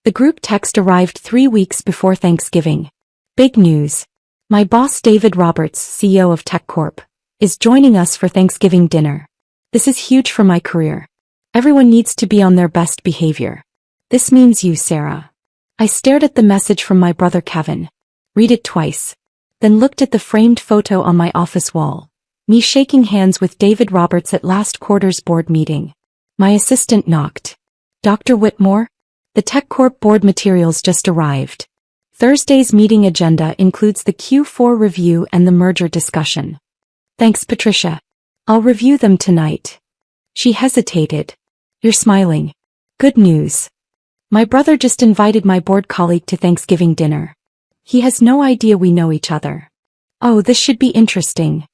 The group text arrived 3 weeks before Thanksgiving. Big news. My boss David Roberts, CEO of Tech Corp, is joining us for Thanksgiving dinner. This is huge for my career. Everyone needs to be on their best behavior. This means you, Sarah. I stared at the message from my brother Kevin. Read it twice. Then looked at the framed photo on my office wall. Me shaking hands with David Roberts at last quarter's board meeting. My assistant knocked. Dr. Whitmore? The Tech Corp board materials just arrived. Thursday's meeting agenda includes the Q4 review and the merger discussion. Thanks, Patricia. I'll review them tonight. She hesitated. You're smiling. Good news. My brother just invited my board colleague to Thanksgiving dinner. He has no idea we know each other. Oh, this should be interesting.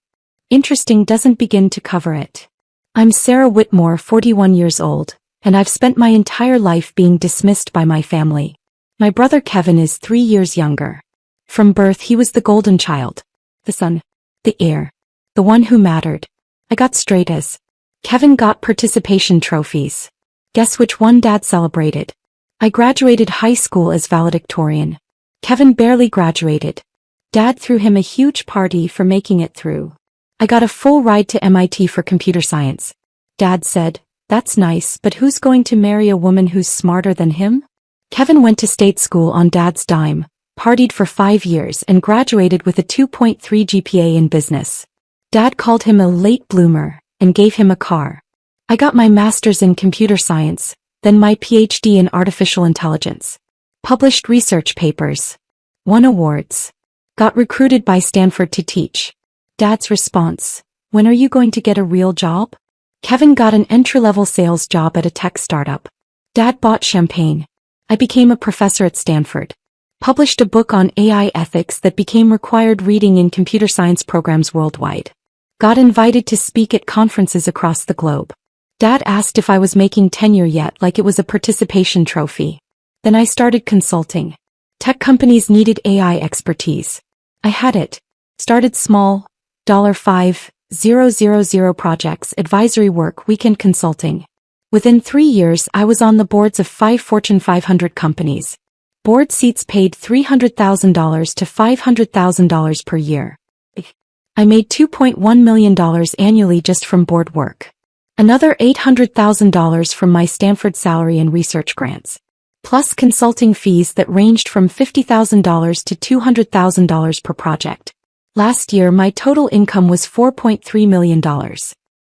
Interesting doesn't begin to cover it. I'm Sarah Whitmore, 41 years old, and I've spent my entire life being dismissed by my family. My brother Kevin is 3 years younger. From birth he was the golden child. The son. The heir. The one who mattered. I got straight A's. Kevin got participation trophies. Guess which one Dad celebrated? I graduated high school as valedictorian. Kevin barely graduated. Dad threw him a huge party for making it through. I got a full ride to MIT for computer science. Dad said, "That's nice, but who's going to marry a woman who's smarter than him?" Kevin went to state school on Dad's dime, partied for 5 years and graduated with a 2.3 GPA in business. Dad called him a late bloomer and gave him a car. I got my master's in computer science, then my PhD in artificial intelligence. Published research papers. Won awards. Got recruited by Stanford to teach. Dad's response, "When are you going to get a real job?" Kevin got an entry-level sales job at a tech startup. Dad bought champagne. I became a professor at Stanford. Published a book on AI ethics that became required reading in computer science programs worldwide. Got invited to speak at conferences across the globe. Dad asked if I was making tenure yet, like it was a participation trophy. Then I started consulting. Tech companies needed AI expertise. I had it. Started small, $5,000 projects, advisory work, weekend consulting. Within 3 years I was on the boards of 5 Fortune 500 companies. Board seats paid $300,000 to $500,000 per year. I made $2.1 million annually just from board work. Another $800,000 from my Stanford salary and research grants. Plus consulting fees that ranged from $50,000 to $200,000 per project. Last year my total income was $4.3 million.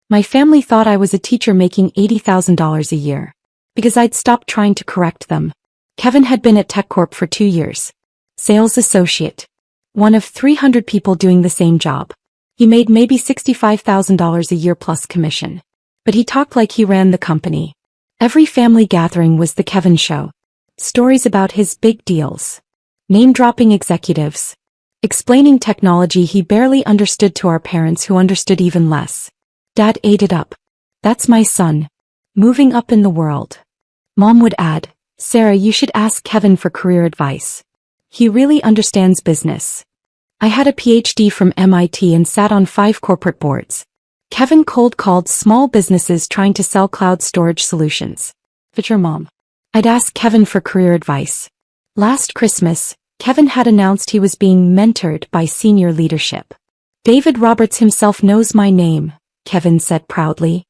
My family thought I was a teacher making $80,000 a year. Because I'd stopped trying to correct them. Kevin had been at Tech Corp for 2 years. Sales associate. One of 300 people doing the same job. He made maybe $65,000 a year plus commission. But he talked like he ran the company. Every family gathering was the Kevin show. Stories about his big deals. Name-dropping executives. Explaining technology he barely understood to our parents who understood even less. Dad ate it up. "That's my son. Moving up in the world." Mom would add, "Sarah, you should ask Kevin for career advice. He really understands business." I had a PhD from MIT and sat on 5 corporate boards. Kevin cold called small businesses trying to sell cloud storage solutions. Future mom. I'd ask Kevin for career advice. Last Christmas, Kevin had announced he was being mentored by senior leadership. "David Roberts himself knows my name," Kevin said proudly.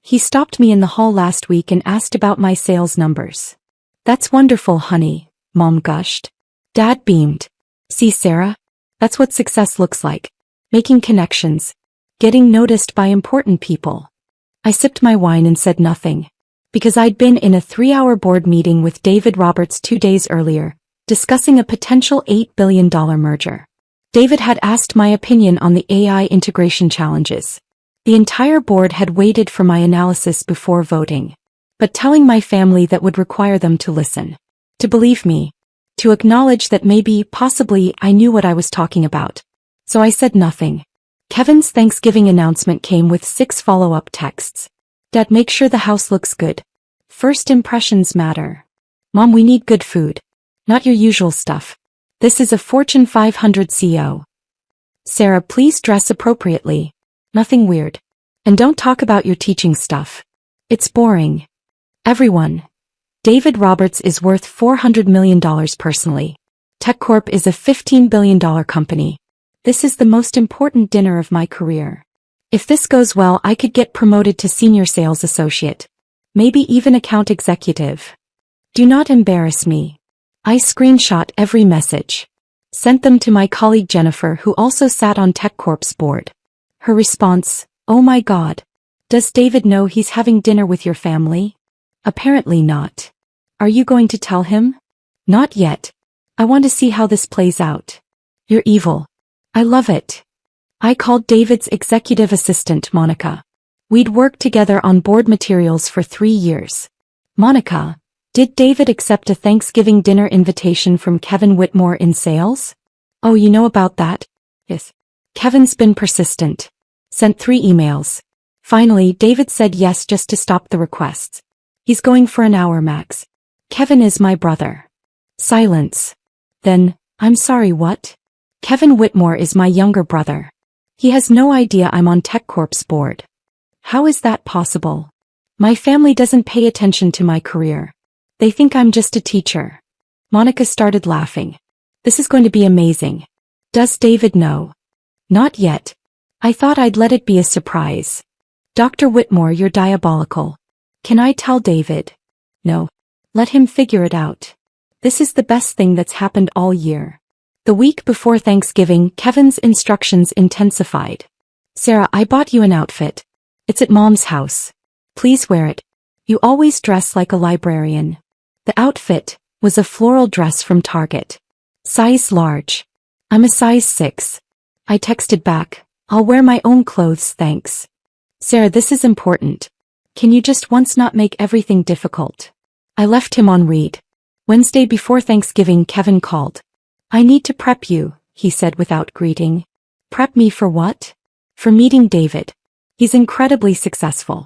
He stopped me in the hall last week and asked about my sales numbers. "That's wonderful, honey," Mom gushed. Dad beamed. "See, Sarah? That's what success looks like. Making connections. Getting noticed by important people." I sipped my wine and said nothing. Because I'd been in a 3-hour board meeting with David Roberts 2 days earlier, discussing a potential $8 billion merger. David had asked my opinion on the AI integration challenges. The entire board had waited for my analysis before voting. But telling my family that would require them to listen. To believe me. To acknowledge that maybe, possibly, I knew what I was talking about. So I said nothing. Kevin's Thanksgiving announcement came with 6 follow-up texts. "Dad, make sure the house looks good. First impressions matter. Mom, we need good food. Not your usual stuff. This is a Fortune 500 CEO. Sarah, please dress appropriately. Nothing weird. And don't talk about your teaching stuff. It's boring. Everyone. David Roberts is worth $400 million personally. TechCorp is a $15 billion company. This is the most important dinner of my career. If this goes well, I could get promoted to senior sales associate. Maybe even account executive. Do not embarrass me. I screenshot every message. Sent them to my colleague Jennifer, who also sat on TechCorp's board. Her response, "Oh my God. Does David know he's having dinner with your family?" Apparently not. Are you going to tell him? Not yet. I want to see how this plays out. You're evil. I love it. I called David's executive assistant, Monica. We'd worked together on board materials for 3 years. Monica, did David accept a Thanksgiving dinner invitation from Kevin Whitmore in sales? Oh, you know about that? Yes. Kevin's been persistent. Sent 3 emails. Finally, David said yes just to stop the requests. He's going for an hour max. Kevin is my brother. Silence. Then, I'm sorry, what? Kevin Whitmore is my younger brother. He has no idea I'm on TechCorp's board. How is that possible? My family doesn't pay attention to my career. They think I'm just a teacher. Monica started laughing. This is going to be amazing. Does David know? Not yet. I thought I'd let it be a surprise. Dr. Whitmore, you're diabolical. Can I tell David? No. Let him figure it out. This is the best thing that's happened all year. The week before Thanksgiving, Kevin's instructions intensified. Sarah, I bought you an outfit. It's at Mom's house. Please wear it. You always dress like a librarian. The outfit was a floral dress from Target. Size large. I'm a size 6. I texted back, I'll wear my own clothes, thanks. Sarah, this is important. Can you just once not make everything difficult? I left him on read. Wednesday before Thanksgiving, Kevin called. I need to prep you, he said without greeting. Prep me for what? For meeting David. He's incredibly successful.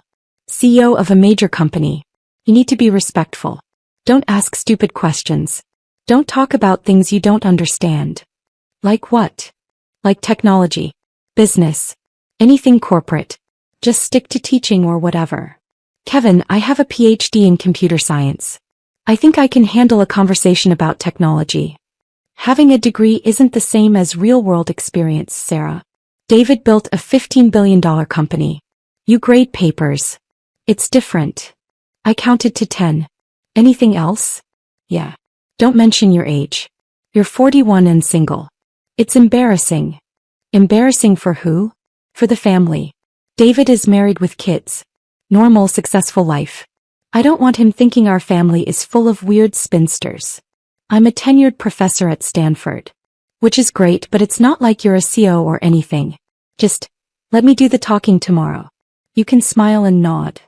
CEO of a major company. You need to be respectful. Don't ask stupid questions. Don't talk about things you don't understand. Like what? Like technology, business, anything corporate. Just stick to teaching or whatever. Kevin, I have a PhD in computer science. I think I can handle a conversation about technology. Having a degree isn't the same as real-world experience, Sarah. David built a $15 billion company. You grade papers. It's different. I counted to 10. Anything else? Yeah. Don't mention your age. You're 41 and single. It's embarrassing. Embarrassing for who? For the family. David is married with kids. Normal, successful life. I don't want him thinking our family is full of weird spinsters. I'm a tenured professor at Stanford. Which is great, but it's not like you're a CO or anything. Just, let me do the talking tomorrow. You can smile and nod.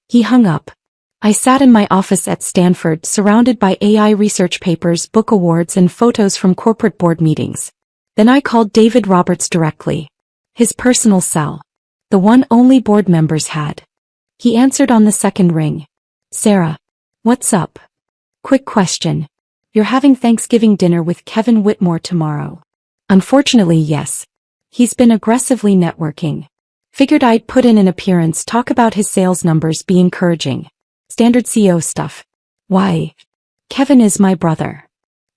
He hung up. I sat in my office at Stanford, surrounded by AI research papers, book awards, and photos from corporate board meetings. Then I called David Roberts directly. His personal cell. The one only board members had. He answered on the second ring. Sarah. What's up? Quick question. You're having Thanksgiving dinner with Kevin Whitmore tomorrow. Unfortunately, yes. He's been aggressively networking. Figured I'd put in an appearance, talk about his sales numbers, be encouraging. Standard CEO stuff. Why? Kevin is my brother.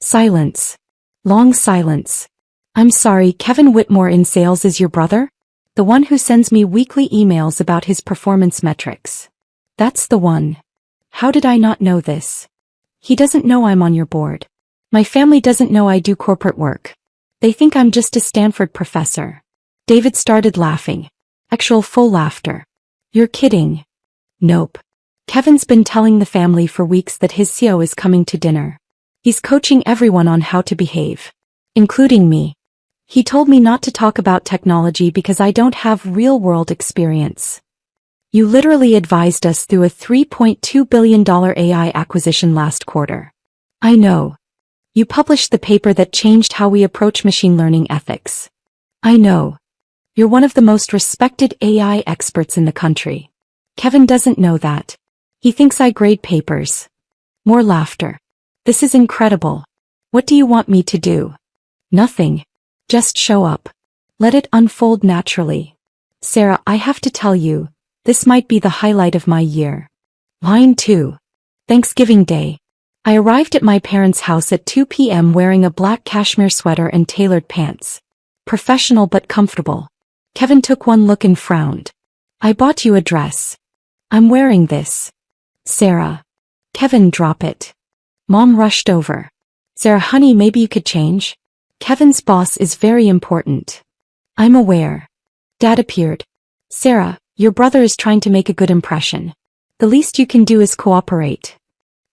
Silence. Long silence. I'm sorry, Kevin Whitmore in sales is your brother? The one who sends me weekly emails about his performance metrics. That's the one. How did I not know this? He doesn't know I'm on your board. My family doesn't know I do corporate work. They think I'm just a Stanford professor. David started laughing. Actual full laughter. You're kidding. Nope. Kevin's been telling the family for weeks that his CEO is coming to dinner. He's coaching everyone on how to behave. Including me. He told me not to talk about technology because I don't have real-world experience. You literally advised us through a $3.2 billion AI acquisition last quarter. I know. You published the paper that changed how we approach machine learning ethics. I know. You're one of the most respected AI experts in the country. Kevin doesn't know that. He thinks I grade papers. More laughter. This is incredible. What do you want me to do? Nothing. Just show up. Let it unfold naturally. Sarah, I have to tell you, this might be the highlight of my year. Line 2. Thanksgiving Day. I arrived at my parents' house at 2 p.m. wearing a black cashmere sweater and tailored pants. Professional but comfortable. Kevin took one look and frowned. I bought you a dress. I'm wearing this. Sarah. Kevin, drop it. Mom rushed over. Sarah, honey, maybe you could change? Kevin's boss is very important. I'm aware. Dad appeared. Sarah, your brother is trying to make a good impression. The least you can do is cooperate.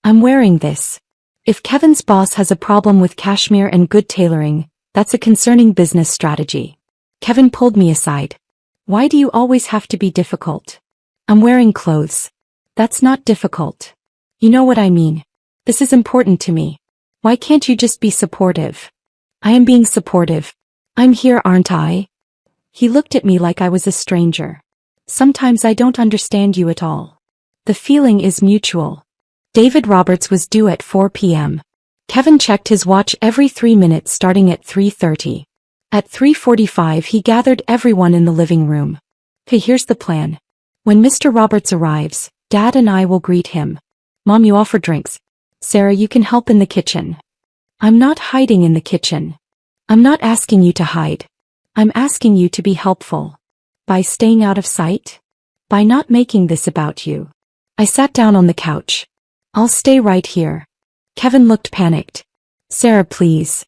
I'm wearing this. If Kevin's boss has a problem with cashmere and good tailoring, that's a concerning business strategy. Kevin pulled me aside. Why do you always have to be difficult? I'm wearing clothes. That's not difficult. You know what I mean. This is important to me. Why can't you just be supportive? I am being supportive. I'm here, aren't I? He looked at me like I was a stranger. Sometimes I don't understand you at all. The feeling is mutual. David Roberts was due at 4 p.m. Kevin checked his watch every 3 minutes starting at 3:30. At 3:45 he gathered everyone in the living room. Hey, here's the plan. When Mr. Roberts arrives, Dad and I will greet him. Mom, you offer drinks. Sarah, you can help in the kitchen. I'm not hiding in the kitchen. I'm not asking you to hide. I'm asking you to be helpful. By staying out of sight? By not making this about you. I sat down on the couch. I'll stay right here. Kevin looked panicked. Sarah, please.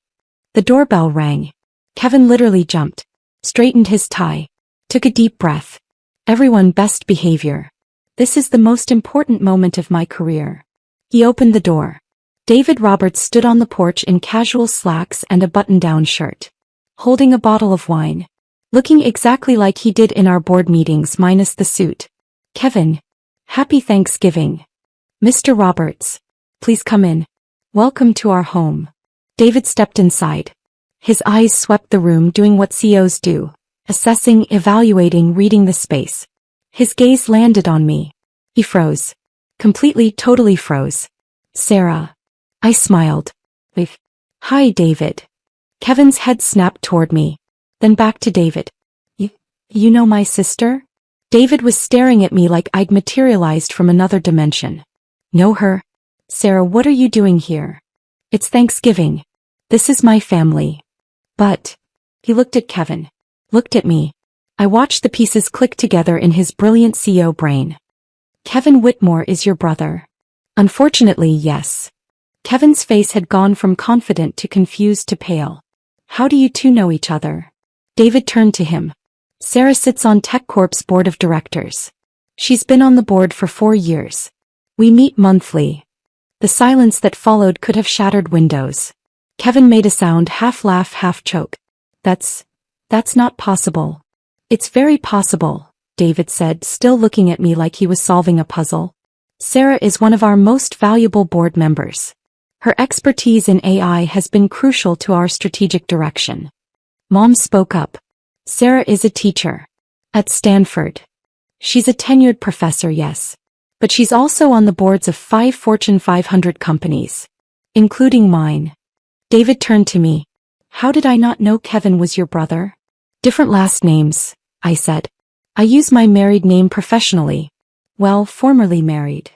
The doorbell rang. Kevin literally jumped, straightened his tie, took a deep breath. Everyone, best behavior. This is the most important moment of my career. He opened the door. David Roberts stood on the porch in casual slacks and a button-down shirt, holding a bottle of wine, looking exactly like he did in our board meetings minus the suit. Kevin. Happy Thanksgiving. Mr. Roberts. Please come in. Welcome to our home. David stepped inside. His eyes swept the room doing what CEOs do, assessing, evaluating, reading the space. His gaze landed on me. He froze. Completely, totally froze. Sarah. I smiled. Hi, David. Kevin's head snapped toward me, then back to David. You know my sister? David was staring at me like I'd materialized from another dimension. Know her? Sarah, what are you doing here? It's Thanksgiving. This is my family. But. He looked at Kevin. Looked at me. I watched the pieces click together in his brilliant CEO brain. Kevin Whitmore is your brother. Unfortunately, yes. Kevin's face had gone from confident to confused to pale. How do you two know each other? David turned to him. Sarah sits on TechCorp's board of directors. She's been on the board for 4 years. We meet monthly. The silence that followed could have shattered windows. Kevin made a sound, half laugh, half choke. That's not possible. It's very possible, David said, still looking at me like he was solving a puzzle. Sarah is one of our most valuable board members. Her expertise in AI has been crucial to our strategic direction. Mom spoke up. Sarah is a teacher. At Stanford. She's a tenured professor, yes. But she's also on the boards of 5 Fortune 500 companies. Including mine. David turned to me. How did I not know Kevin was your brother? Different last names, I said. I use my married name professionally. Well, formerly married.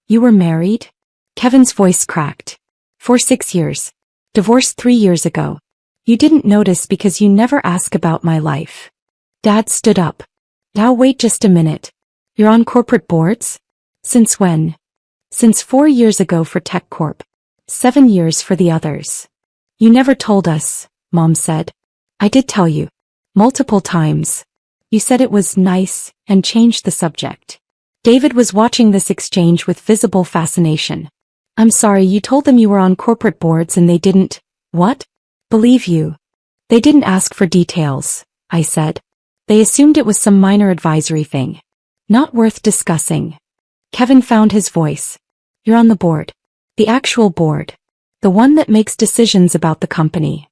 You were married? Kevin's voice cracked. For 6 years. Divorced 3 years ago. You didn't notice because you never ask about my life. Dad stood up. Now wait just a minute. You're on corporate boards? Since when? Since 4 years ago for TechCorp. 7 years for the others. You never told us, Mom said. I did tell you. Multiple times. You said it was nice, and changed the subject. David was watching this exchange with visible fascination. I'm sorry, you told them you were on corporate boards and they didn't, what? Believe you. They didn't ask for details, I said. They assumed it was some minor advisory thing. Not worth discussing. Kevin found his voice. You're on the board. The actual board. The one that makes decisions about the company.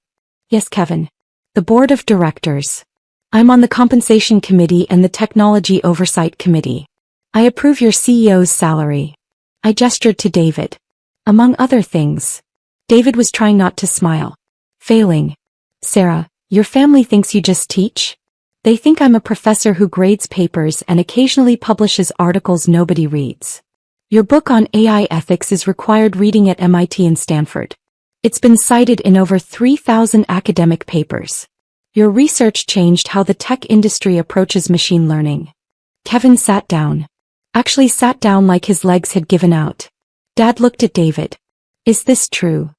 Yes, Kevin. The board of directors. I'm on the compensation committee and the technology oversight committee. I approve your CEO's salary. I gestured to David. Among other things. David was trying not to smile. Failing. Sarah, your family thinks you just teach? They think I'm a professor who grades papers and occasionally publishes articles nobody reads. Your book on AI ethics is required reading at MIT and Stanford. It's been cited in over 3,000 academic papers. Your research changed how the tech industry approaches machine learning. Kevin sat down. Actually sat down like his legs had given out. Dad looked at David. Is this true?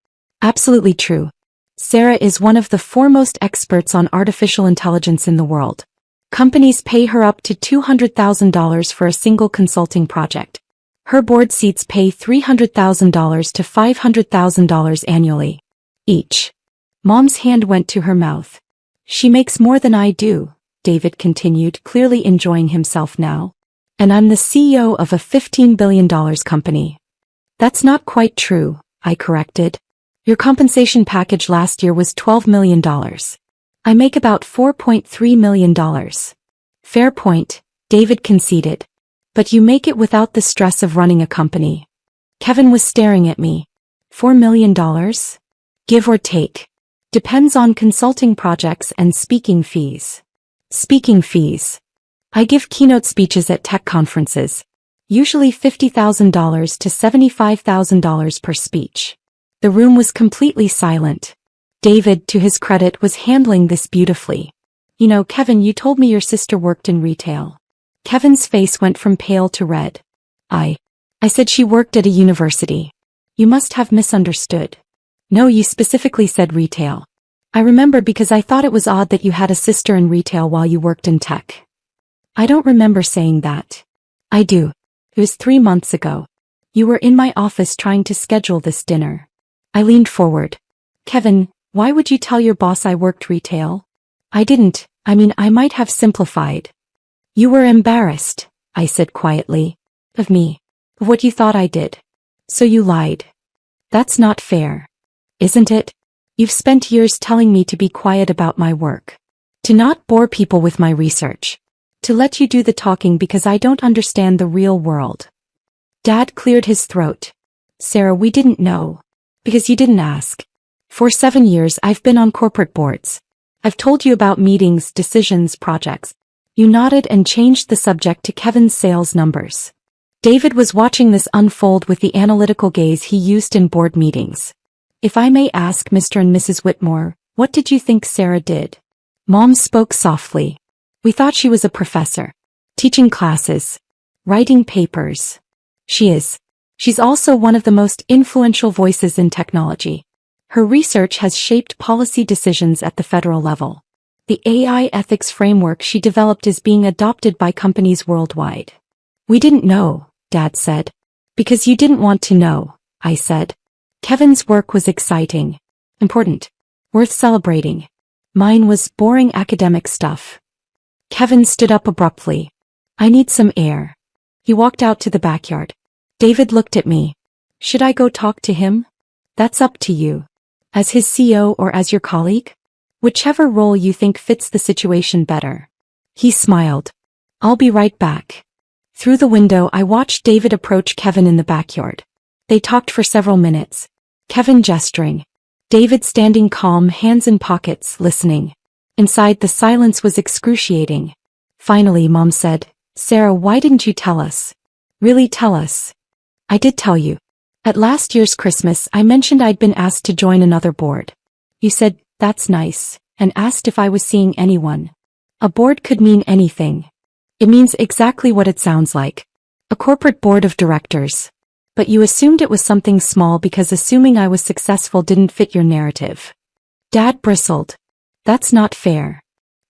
Absolutely true. Sarah is one of the foremost experts on artificial intelligence in the world. Companies pay her up to $200,000 for a single consulting project. Her board seats pay $300,000 to $500,000 annually. Each. Mom's hand went to her mouth. She makes more than I do, David continued, clearly enjoying himself now. And I'm the CEO of a $15 billion company. That's not quite true, I corrected. Your compensation package last year was $12 million. I make about $4.3 million. Fair point, David conceded. But you make it without the stress of running a company. Kevin was staring at me. $4 million? Give or take. Depends on consulting projects and speaking fees. Speaking fees. I give keynote speeches at tech conferences. Usually $50,000 to $75,000 per speech. The room was completely silent. David, to his credit, was handling this beautifully. You know, Kevin, you told me your sister worked in retail. Kevin's face went from pale to red. I said she worked at a university. You must have misunderstood. No, you specifically said retail. I remember because I thought it was odd that you had a sister in retail while you worked in tech. I don't remember saying that. I do. It was 3 months ago. You were in my office trying to schedule this dinner. I leaned forward. Kevin, why would you tell your boss I worked retail? I didn't. I might have simplified. You were embarrassed, I said quietly. Of me. Of what you thought I did. So you lied. That's not fair. Isn't it? You've spent years telling me to be quiet about my work. To not bore people with my research. To let you do the talking because I don't understand the real world. Dad cleared his throat. Sarah, we didn't know. Because you didn't ask. For 7 years I've been on corporate boards. I've told you about meetings, decisions, projects. You nodded and changed the subject to Kevin's sales numbers. David was watching this unfold with the analytical gaze he used in board meetings. If I may ask, Mr. and Mrs. Whitmore, what did you think Sarah did? Mom spoke softly. We thought she was a professor. Teaching classes. Writing papers. She is. She's also one of the most influential voices in technology. Her research has shaped policy decisions at the federal level. The AI ethics framework she developed is being adopted by companies worldwide. We didn't know, Dad said. Because you didn't want to know, I said. Kevin's work was exciting. Important. Worth celebrating. Mine was boring academic stuff. Kevin stood up abruptly. I need some air. He walked out to the backyard. David looked at me. Should I go talk to him? That's up to you. As his CEO or as your colleague? Whichever role you think fits the situation better. He smiled. I'll be right back. Through the window I watched David approach Kevin in the backyard. They talked for several minutes. Kevin gesturing. David standing calm, hands in pockets, listening. Inside the silence was excruciating. Finally Mom said, Sarah, why didn't you tell us? Really tell us? I did tell you. At last year's Christmas I mentioned I'd been asked to join another board. You said, that's nice, and asked if I was seeing anyone. A board could mean anything. It means exactly what it sounds like. A corporate board of directors. But you assumed it was something small because assuming I was successful didn't fit your narrative. Dad bristled. That's not fair.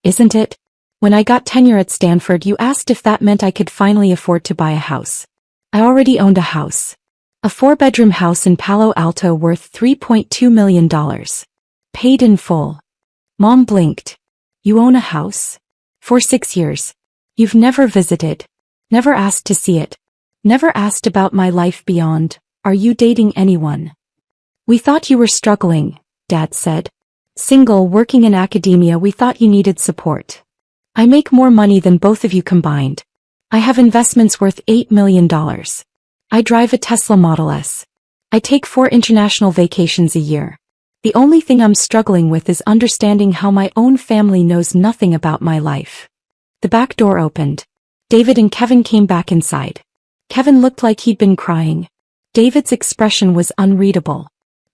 Isn't it? When I got tenure at Stanford you asked if that meant I could finally afford to buy a house. I already owned a house. A 4-bedroom house in Palo Alto worth $3.2 million. Paid in full. Mom blinked. You own a house? For 6 years. You've never visited. Never asked to see it. Never asked about my life beyond. Are you dating anyone? We thought you were struggling, Dad said. Single, working in academia, we thought you needed support. I make more money than both of you combined. I have investments worth $8 million. I drive a Tesla Model S. I take 4 international vacations a year. The only thing I'm struggling with is understanding how my own family knows nothing about my life. The back door opened. David and Kevin came back inside. Kevin looked like he'd been crying. David's expression was unreadable.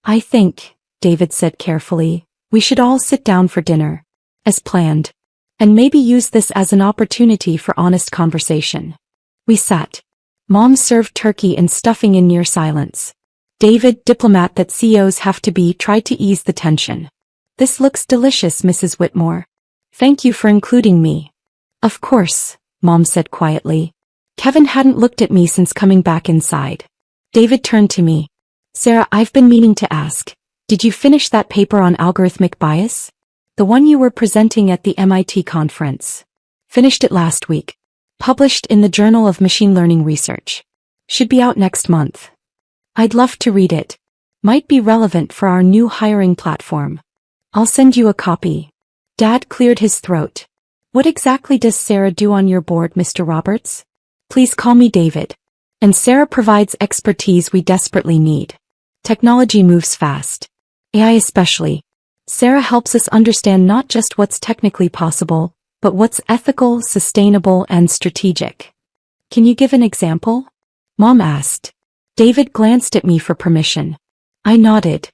I think, David said carefully, we should all sit down for dinner, as planned, and maybe use this as an opportunity for honest conversation. We sat. Mom served turkey and stuffing in near silence. David, diplomat that CEOs have to be, tried to ease the tension. This looks delicious, Mrs. Whitmore. Thank you for including me. Of course, Mom said quietly. Kevin hadn't looked at me since coming back inside. David turned to me. Sarah, I've been meaning to ask, did you finish that paper on algorithmic bias? The one you were presenting at the MIT conference. Finished it last week. Published in the Journal of Machine Learning Research. Should be out next month. I'd love to read it. Might be relevant for our new hiring platform. I'll send you a copy. Dad cleared his throat. What exactly does Sarah do on your board, Mr. Roberts? Please call me David. And Sarah provides expertise we desperately need. Technology moves fast. AI especially. Sarah helps us understand not just what's technically possible, but what's ethical, sustainable, and strategic. Can you give an example? Mom asked. David glanced at me for permission. I nodded.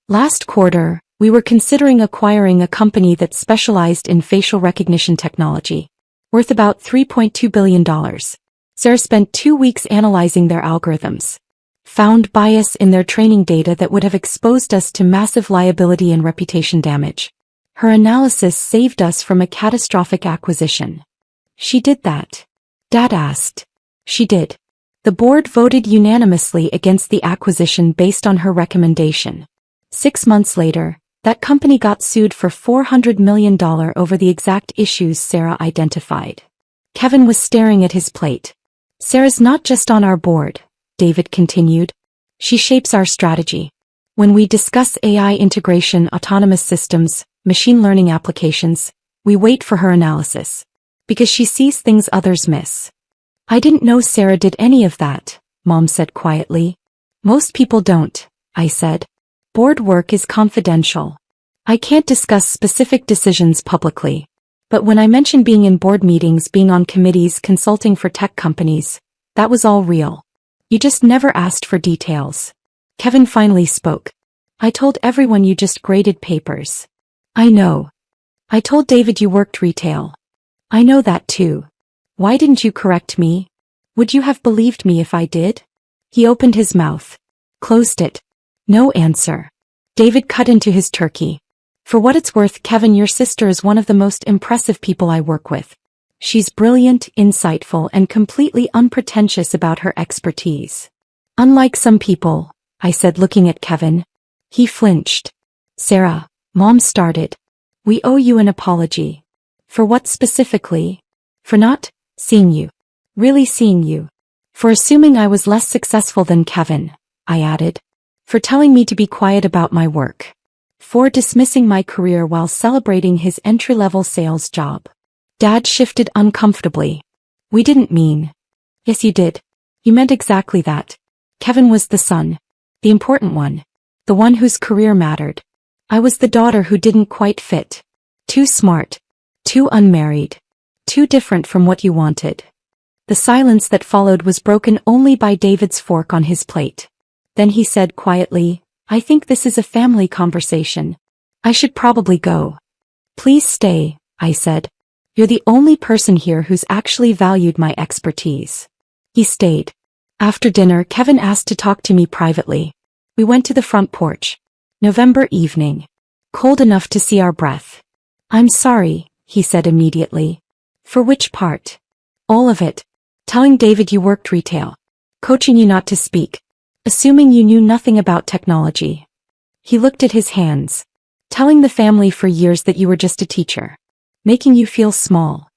Last quarter, we were considering acquiring a company that specialized in facial recognition technology, worth about $3.2 billion. Sarah spent 2 weeks analyzing their algorithms. Found bias in their training data that would have exposed us to massive liability and reputation damage. Her analysis saved us from a catastrophic acquisition. She did that? Dad asked. She did. The board voted unanimously against the acquisition based on her recommendation. 6 months later, that company got sued for $400 million over the exact issues Sarah identified. Kevin was staring at his plate. Sarah's not just on our board, David continued. She shapes our strategy. When we discuss AI integration, autonomous systems, machine learning applications, we wait for her analysis. Because she sees things others miss. I didn't know Sarah did any of that, Mom said quietly. Most people don't, I said. Board work is confidential. I can't discuss specific decisions publicly. But when I mentioned being in board meetings, being on committees, consulting for tech companies, that was all real. You just never asked for details. Kevin finally spoke. I told everyone you just graded papers. I know. I told David you worked retail. I know that too. Why didn't you correct me? Would you have believed me if I did? He opened his mouth. Closed it. No answer. David cut into his turkey. For what it's worth, Kevin, your sister is one of the most impressive people I work with. She's brilliant, insightful, and completely unpretentious about her expertise. Unlike some people, I said, looking at Kevin. He flinched. Sarah, Mom started. We owe you an apology. For what specifically? For not seeing you. Really seeing you. For assuming I was less successful than Kevin, I added. For telling me to be quiet about my work. For dismissing my career while celebrating his entry-level sales job. Dad shifted uncomfortably. We didn't mean. Yes, you did. You meant exactly that. Kevin was the son. The important one. The one whose career mattered. I was the daughter who didn't quite fit. Too smart. Too unmarried. Too different from what you wanted. The silence that followed was broken only by David's fork on his plate. Then he said quietly, I think this is a family conversation. I should probably go. Please stay, I said. You're the only person here who's actually valued my expertise. He stayed. After dinner, Kevin asked to talk to me privately. We went to the front porch. November evening. Cold enough to see our breath. I'm sorry, he said immediately. For which part? All of it. Telling David you worked retail. Coaching you not to speak. Assuming you knew nothing about technology. He looked at his hands. Telling the family for years that you were just a teacher. Making you feel small.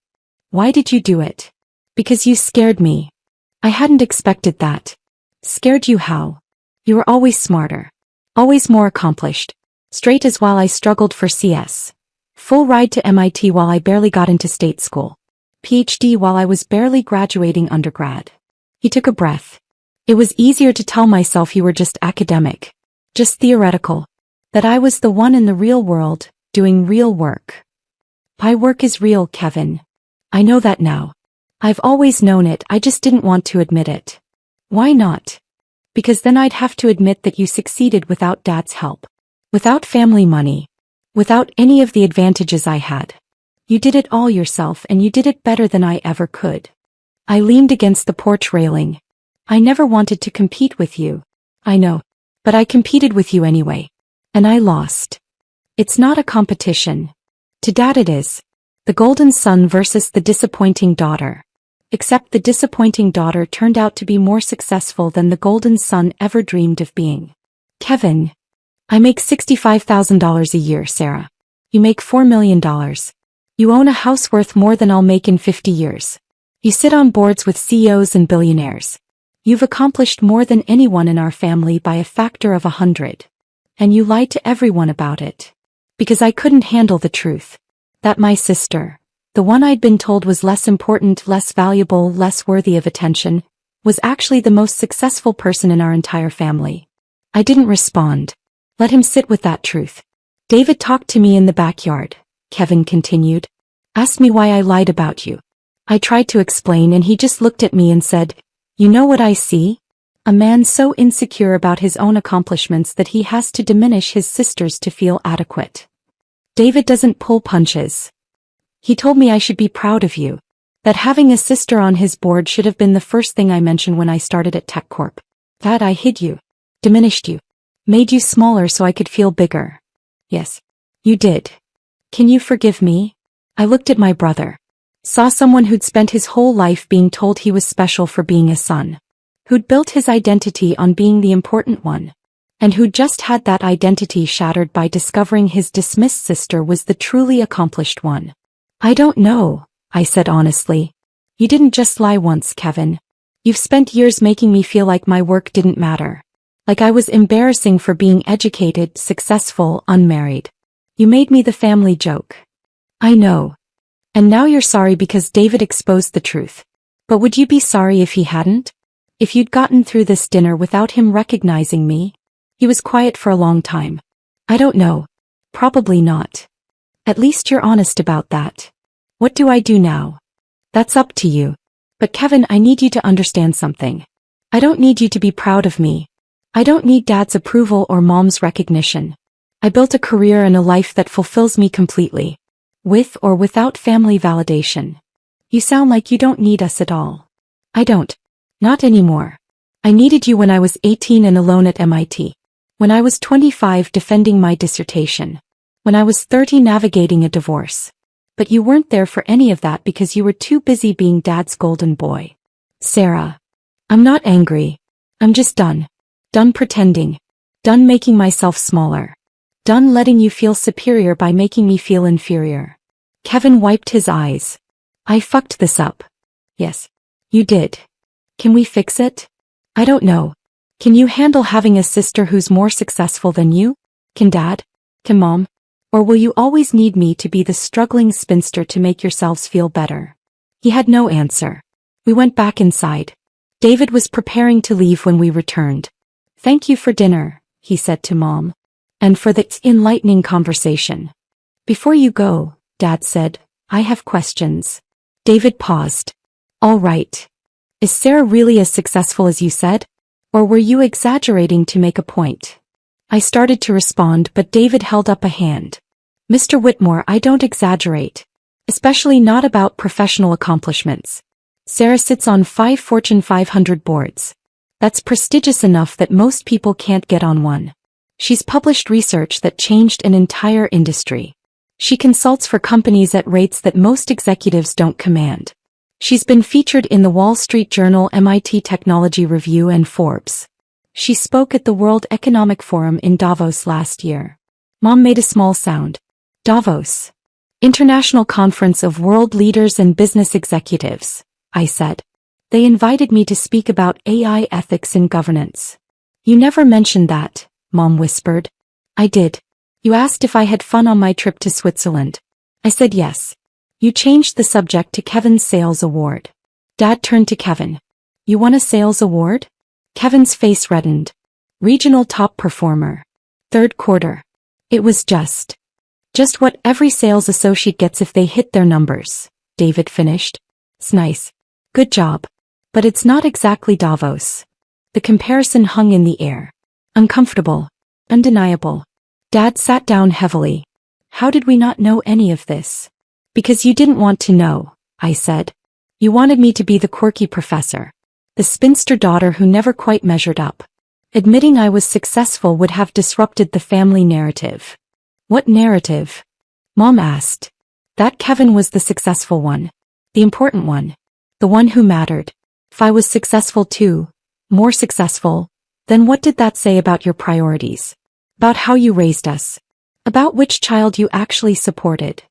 Why did you do it? Because you scared me. I hadn't expected that. Scared you how? You were always smarter. Always more accomplished. Straight as while I struggled for CS. Full ride to MIT while I barely got into state school. PhD while I was barely graduating undergrad. He took a breath. It was easier to tell myself you were just academic. Just theoretical. That I was the one in the real world, doing real work. My work is real, Kevin. I know that now. I've always known it, I just didn't want to admit it. Why not? Because then I'd have to admit that you succeeded without Dad's help. Without family money. Without any of the advantages I had. You did it all yourself and you did it better than I ever could. I leaned against the porch railing. I never wanted to compete with you. I know. But I competed with you anyway. And I lost. It's not a competition. To Dad it is. The golden son versus the disappointing daughter. Except the disappointing daughter turned out to be more successful than the golden son ever dreamed of being. Kevin. I make $65,000 a year, Sarah. You make $4 million. You own a house worth more than I'll make in 50 years. You sit on boards with CEOs and billionaires. You've accomplished more than anyone in our family by a factor of 100. And you lied to everyone about it. Because I couldn't handle the truth. That my sister, the one I'd been told was less important, less valuable, less worthy of attention, was actually the most successful person in our entire family. I didn't respond. Let him sit with that truth. David talked to me in the backyard, Kevin continued. Asked me why I lied about you. I tried to explain and he just looked at me and said, "You know what I see? A man so insecure about his own accomplishments that he has to diminish his sisters to feel adequate. David doesn't pull punches. He told me I should be proud of you. That having a sister on his board should have been the first thing I mentioned when I started at TechCorp. That I hid you. Diminished you. Made you smaller so I could feel bigger. Yes. You did. Can you forgive me?" I looked at my brother. Saw someone who'd spent his whole life being told he was special for being a son. Who'd built his identity on being the important one. And who'd just had that identity shattered by discovering his dismissed sister was the truly accomplished one. "I don't know," I said honestly. "You didn't just lie once, Kevin. You've spent years making me feel like my work didn't matter. Like I was embarrassing for being educated, successful, unmarried. You made me the family joke." "I know. And now you're sorry because David exposed the truth. But would you be sorry if he hadn't? If you'd gotten through this dinner without him recognizing me?" He was quiet for a long time. "I don't know. Probably not. At least you're honest about that. What do I do now?" "That's up to you. But Kevin, I need you to understand something. I don't need you to be proud of me. I don't need Dad's approval or Mom's recognition. I built a career and a life that fulfills me completely. With or without family validation. You sound like you don't need us at all." "I don't. Not anymore. I needed you when I was 18 and alone at MIT. When I was 25 defending my dissertation. When I was 30 navigating a divorce. But you weren't there for any of that because you were too busy being Dad's golden boy." "Sarah. I'm not angry. I'm just done. Done pretending. Done making myself smaller. Done letting you feel superior by making me feel inferior." Kevin wiped his eyes. "I fucked this up." "Yes. You did. Can we fix it?" "I don't know. Can you handle having a sister who's more successful than you? Can Dad? Can Mom? Or will you always need me to be the struggling spinster to make yourselves feel better?" He had no answer. We went back inside. David was preparing to leave when we returned. "Thank you for dinner," he said to Mom. "And for the enlightening conversation. Before you go," Dad said, "I have questions." David paused. "All right. Is Sarah really as successful as you said? Or were you exaggerating to make a point?" I started to respond, but David held up a hand. "Mr. Whitmore, I don't exaggerate. Especially not about professional accomplishments. Sarah sits on 5 Fortune 500 boards. That's prestigious enough that most people can't get on one. She's published research that changed an entire industry. She consults for companies at rates that most executives don't command. She's been featured in the Wall Street Journal, MIT Technology Review, and Forbes. She spoke at the World Economic Forum in Davos last year." Mom made a small sound. "Davos. International Conference of World Leaders and Business Executives," I said. "They invited me to speak about AI ethics and governance." "You never mentioned that," Mom whispered. "I did. You asked if I had fun on my trip to Switzerland. I said yes. You changed the subject to Kevin's sales award." Dad turned to Kevin. "You won a sales award?" Kevin's face reddened. "Regional top performer. 3rd quarter. It was just what every sales associate gets if they hit their numbers," David finished. "It's nice. Good job. But it's not exactly Davos. The comparison hung in the air. Uncomfortable. Undeniable. Dad sat down heavily. How did we not know any of this? Because you didn't want to know, I said. You wanted me to be the quirky professor. The spinster daughter who never quite measured up. Admitting I was successful would have disrupted the family narrative. What narrative? Mom asked. That Kevin was the successful one. The important one. The one who mattered. If I was successful too, more successful, then what did that say about your priorities? About how you raised us? About which child you actually supported?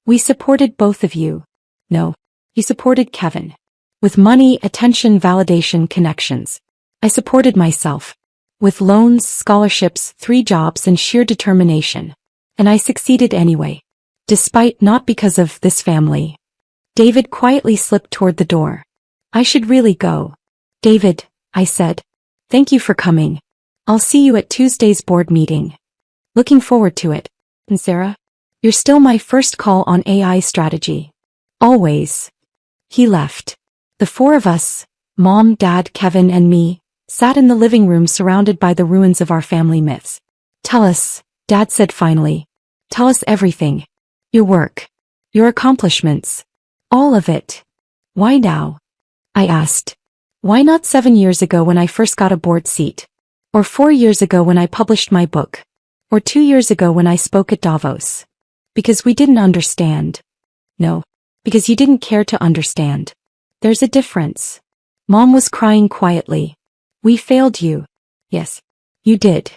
We supported both of you. No, you supported Kevin. With money, attention, validation, connections. I supported myself. With loans, scholarships, 3 jobs and sheer determination. And I succeeded anyway. Despite, not because of, this family. David quietly slipped toward the door. I should really go. David, I said. Thank you for coming. I'll see you at Tuesday's board meeting. Looking forward to it. And Sarah? You're still my first call on AI strategy. Always. He left. The 4 of us, Mom, Dad, Kevin, and me, sat in the living room surrounded by the ruins of our family myths. Tell us, Dad said finally. Tell us everything. Your work. Your accomplishments. All of it. Why now? I asked. Why not 7 years ago when I first got a board seat? Or 4 years ago when I published my book? Or 2 years ago when I spoke at Davos? Because we didn't understand. No. Because you didn't care to understand. There's a difference. Mom was crying quietly. We failed you. Yes. You did.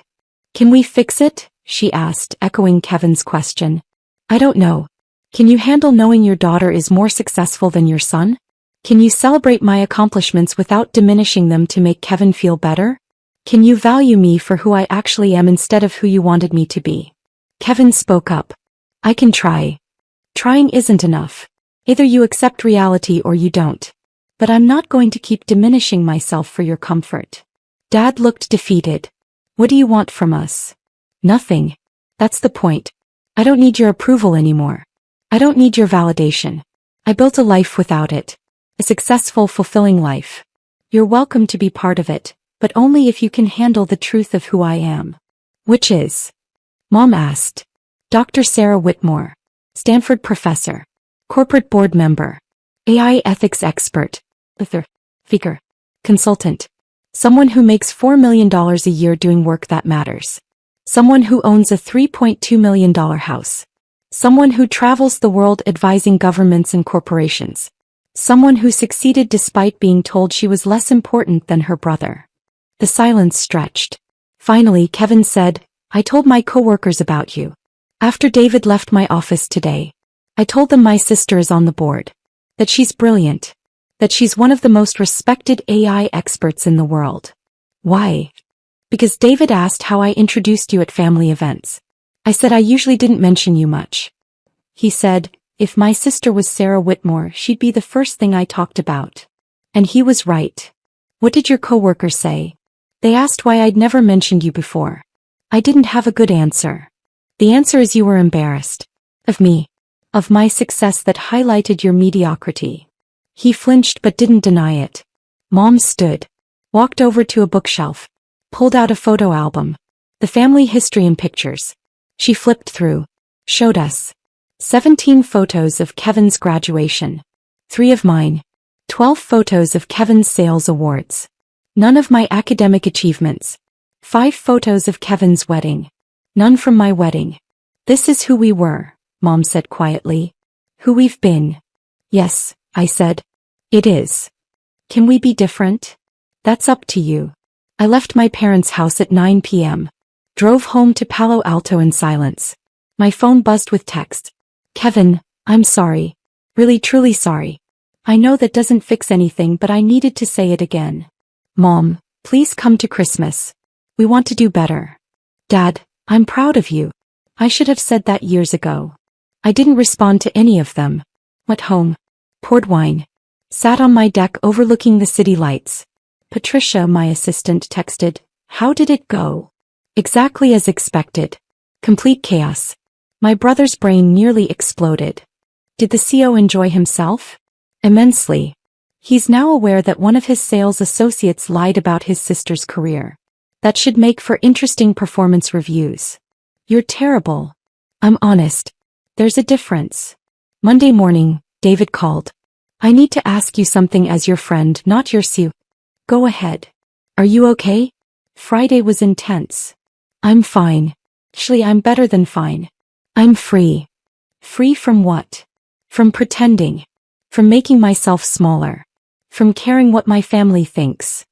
Can we fix it? She asked, echoing Kevin's question. I don't know. Can you handle knowing your daughter is more successful than your son? Can you celebrate my accomplishments without diminishing them to make Kevin feel better? Can you value me for who I actually am instead of who you wanted me to be? Kevin spoke up. I can try. Trying isn't enough. Either you accept reality or you don't. But I'm not going to keep diminishing myself for your comfort. Dad looked defeated. What do you want from us? Nothing. That's the point. I don't need your approval anymore. I don't need your validation. I built a life without it. A successful, fulfilling life. You're welcome to be part of it, but only if you can handle the truth of who I am. Which is? Mom asked. Dr. Sarah Whitmore. Stanford professor. Corporate board member. AI ethics expert. Author. Speaker. Consultant. Someone who makes $4 million a year doing work that matters. Someone who owns a $3.2 million house. Someone who travels the world advising governments and corporations. Someone who succeeded despite being told she was less important than her brother. The silence stretched. Finally, Kevin said, I told my coworkers about you. After David left my office today, I told them my sister is on the board. That she's brilliant. That she's one of the most respected AI experts in the world. Why? Because David asked how I introduced you at family events. I said I usually didn't mention you much. He said, if my sister was Sarah Whitmore, she'd be the first thing I talked about. And he was right. What did your coworkers say? They asked why I'd never mentioned you before. I didn't have a good answer. The answer is you were embarrassed. Of me. Of my success that highlighted your mediocrity. He flinched but didn't deny it. Mom stood. Walked over to a bookshelf. Pulled out a photo album. The family history and pictures. She flipped through. Showed us. 17 photos of Kevin's graduation. 3 of mine. 12 photos of Kevin's sales awards. None of my academic achievements. 5 photos of Kevin's wedding. None from my wedding. This is who we were, Mom said quietly. Who we've been. Yes, I said. It is. Can we be different? That's up to you. I left my parents' house at 9 p.m. Drove home to Palo Alto in silence. My phone buzzed with text. Kevin, I'm sorry. Really truly sorry. I know that doesn't fix anything, but I needed to say it again. Mom, please come to Christmas. We want to do better. Dad, I'm proud of you. I should have said that years ago. I didn't respond to any of them. Went home. Poured wine. Sat on my deck overlooking the city lights. Patricia, my assistant, texted, how did it go? Exactly as expected. Complete chaos. My brother's brain nearly exploded. Did the CO enjoy himself? Immensely. He's now aware that one of his sales associates lied about his sister's career. That should make for interesting performance reviews. You're terrible. I'm honest. There's a difference. Monday morning, David called. I need to ask you something as your friend, not your Sue. Go ahead. Are you okay? Friday was intense. I'm fine. Actually, I'm better than fine. I'm free. Free from what? From pretending. From making myself smaller. From caring what my family thinks.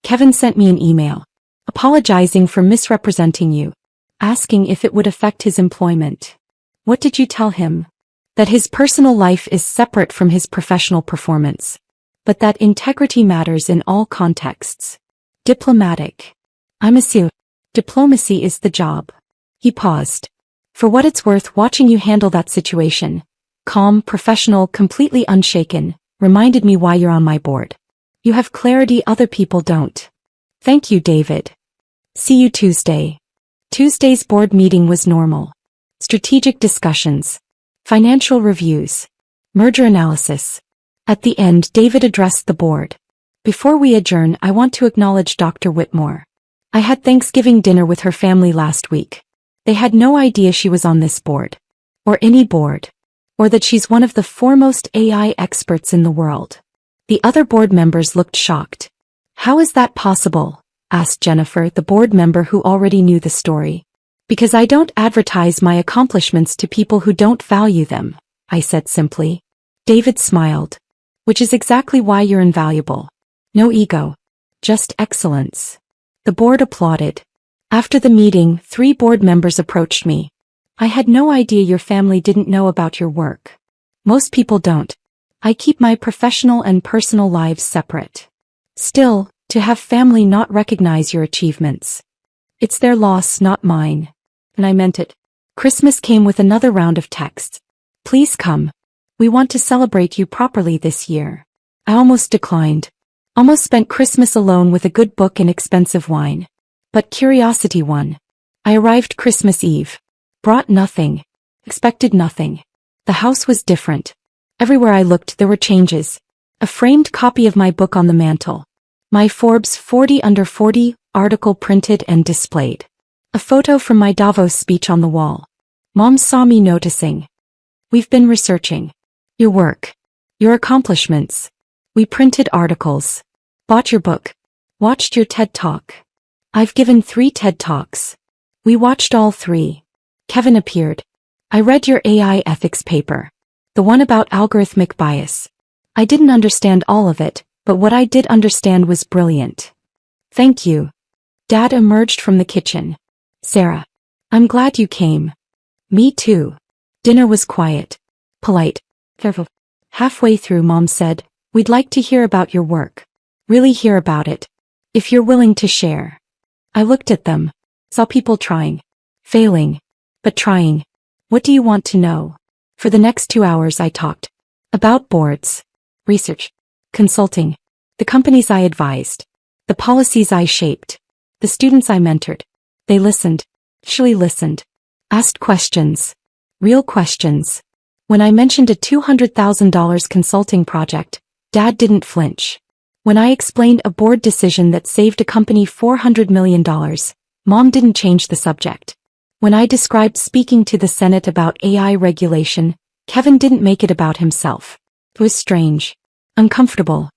Kevin sent me an email. Apologizing for misrepresenting you. Asking if it would affect his employment. What did you tell him? That his personal life is separate from his professional performance. But that integrity matters in all contexts. Diplomatic. I'm a Sue. Diplomacy is the job. He paused. For what it's worth, watching you handle that situation, calm, professional, completely unshaken, reminded me why you're on my board. You have clarity other people don't. Thank you, David. See you Tuesday. Tuesday's board meeting was normal. Strategic discussions. Financial reviews. Merger analysis. At the end, David addressed the board. Before we adjourn, I want to acknowledge Dr. Whitmore. I had Thanksgiving dinner with her family last week. They had no idea she was on this board. Or any board. Or that she's one of the foremost AI experts in the world. The other board members looked shocked. How is that possible? Asked Jennifer, the board member who already knew the story. Because I don't advertise my accomplishments to people who don't value them, I said simply. David smiled. Which is exactly why you're invaluable. No ego. Just excellence. The board applauded. After the meeting, 3 board members approached me. I had no idea your family didn't know about your work. Most people don't. I keep my professional and personal lives separate. Still, to have family not recognize your achievements. It's their loss, not mine. And I meant it. Christmas came with another round of texts. Please come. We want to celebrate you properly this year. I almost declined. Almost spent Christmas alone with a good book and expensive wine. But curiosity won. I arrived Christmas Eve. Brought nothing. Expected nothing. The house was different. Everywhere I looked there were changes. A framed copy of my book on the mantle. My Forbes 40 Under 40 article printed and displayed. A photo from my Davos speech on the wall. Mom saw me noticing. We've been researching. Your work. Your accomplishments. We printed articles. Bought your book. Watched your TED Talk. I've given 3 TED Talks. We watched all 3. Kevin appeared. I read your AI ethics paper. The one about algorithmic bias. I didn't understand all of it, but what I did understand was brilliant. Thank you. Dad emerged from the kitchen. Sarah. I'm glad you came. Me too. Dinner was quiet. Polite. Careful. Halfway through, Mom said, we'd like to hear about your work. Really hear about it. If you're willing to share. I looked at them. Saw people trying. Failing. But trying. What do you want to know? For the next 2 hours I talked. About boards. Research. Consulting. The companies I advised. The policies I shaped. The students I mentored. They listened. Actually listened. Asked questions. Real questions. When I mentioned a $200,000 consulting project, Dad didn't flinch. When I explained a board decision that saved a company $400 million, Mom didn't change the subject. When I described speaking to the Senate about AI regulation, Kevin didn't make it about himself. It was strange. Uncomfortable.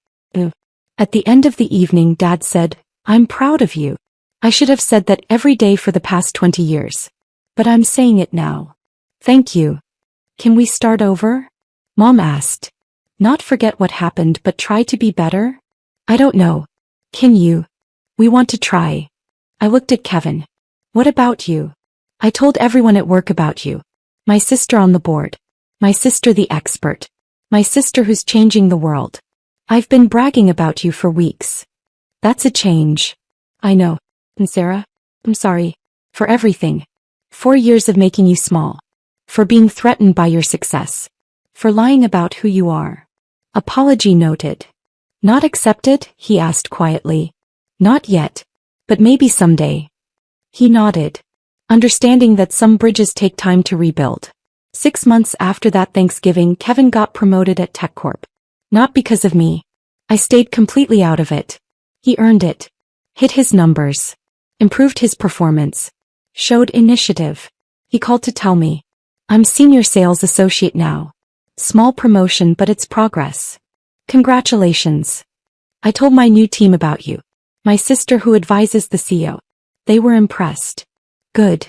At the end of the evening, Dad said, I'm proud of you. I should have said that every day for the past 20 years. But I'm saying it now. Thank you. Can we start over? Mom asked. Not forget what happened but try to be better? I don't know. Can you? We want to try. I looked at Kevin. What about you? I told everyone at work about you. My sister on the board. My sister the expert. My sister who's changing the world. I've been bragging about you for weeks. That's a change. I know. And Sarah? I'm sorry. For everything. 4 years of making you small. For being threatened by your success. For lying about who you are. Apology noted. Not accepted? He asked quietly. Not yet. But maybe someday. He nodded. Understanding that some bridges take time to rebuild. 6 months after that Thanksgiving, Kevin got promoted at TechCorp. Not because of me. I stayed completely out of it. He earned it. Hit his numbers. Improved his performance. Showed initiative. He called to tell me, "I'm senior sales associate now. Small promotion, but it's progress. Congratulations." I told my new team about you. My sister who advises the CEO. They were impressed. Good.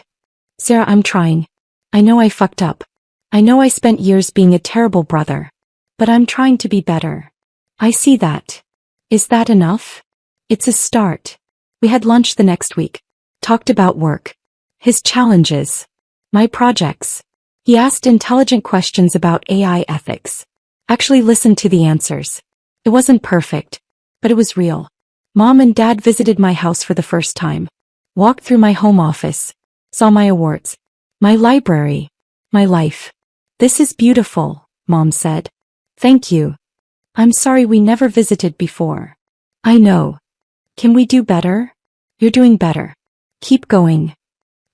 Sarah, I'm trying. I know I fucked up. I know I spent years being a terrible brother. But I'm trying to be better. I see that. Is that enough? It's a start. We had lunch the next week. Talked about work. His challenges. My projects. He asked intelligent questions about AI ethics. Actually listened to the answers. It wasn't perfect, but it was real. Mom and Dad visited my house for the first time. Walked through my home office. Saw my awards. My library. My life. "This is beautiful," Mom said. "Thank you. I'm sorry we never visited before." "I know. Can we do better?" "You're doing better. Keep going."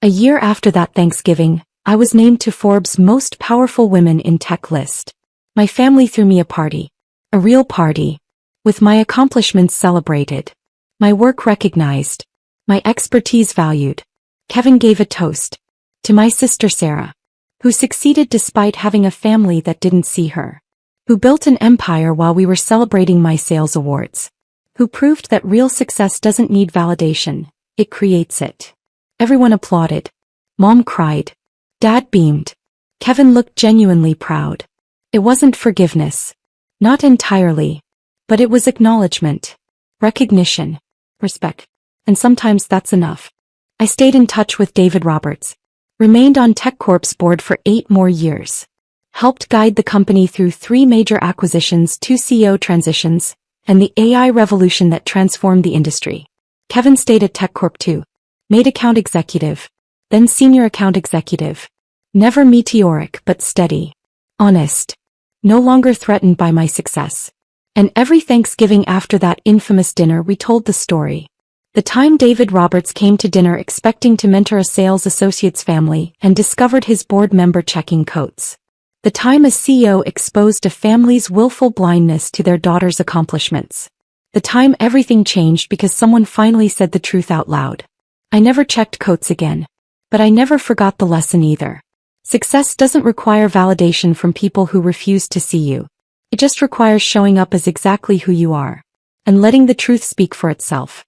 A year after that Thanksgiving, I was named to Forbes' Most Powerful Women in Tech list. My family threw me a party. A real party. With my accomplishments celebrated. My work recognized. My expertise valued. Kevin gave a toast. To my sister Sarah. Who succeeded despite having a family that didn't see her. Who built an empire while we were celebrating my sales awards. Who proved that real success doesn't need validation, it creates it. Everyone applauded. Mom cried. Dad beamed. Kevin looked genuinely proud. It wasn't forgiveness. Not entirely. But it was acknowledgement. Recognition. Respect. And sometimes that's enough. I stayed in touch with David Roberts. Remained on TechCorp's board for 8 more years. Helped guide the company through 3 major acquisitions, 2 CEO transitions, and the AI revolution that transformed the industry. Kevin stayed at TechCorp too. Made account executive. Then senior account executive. Never meteoric but steady. Honest. No longer threatened by my success. And every Thanksgiving after that infamous dinner we told the story. The time David Roberts came to dinner expecting to mentor a sales associate's family and discovered his board member checking coats. The time a CEO exposed a family's willful blindness to their daughter's accomplishments. The time everything changed because someone finally said the truth out loud. I never checked coats again. But I never forgot the lesson either. Success doesn't require validation from people who refuse to see you. It just requires showing up as exactly who you are. And letting the truth speak for itself.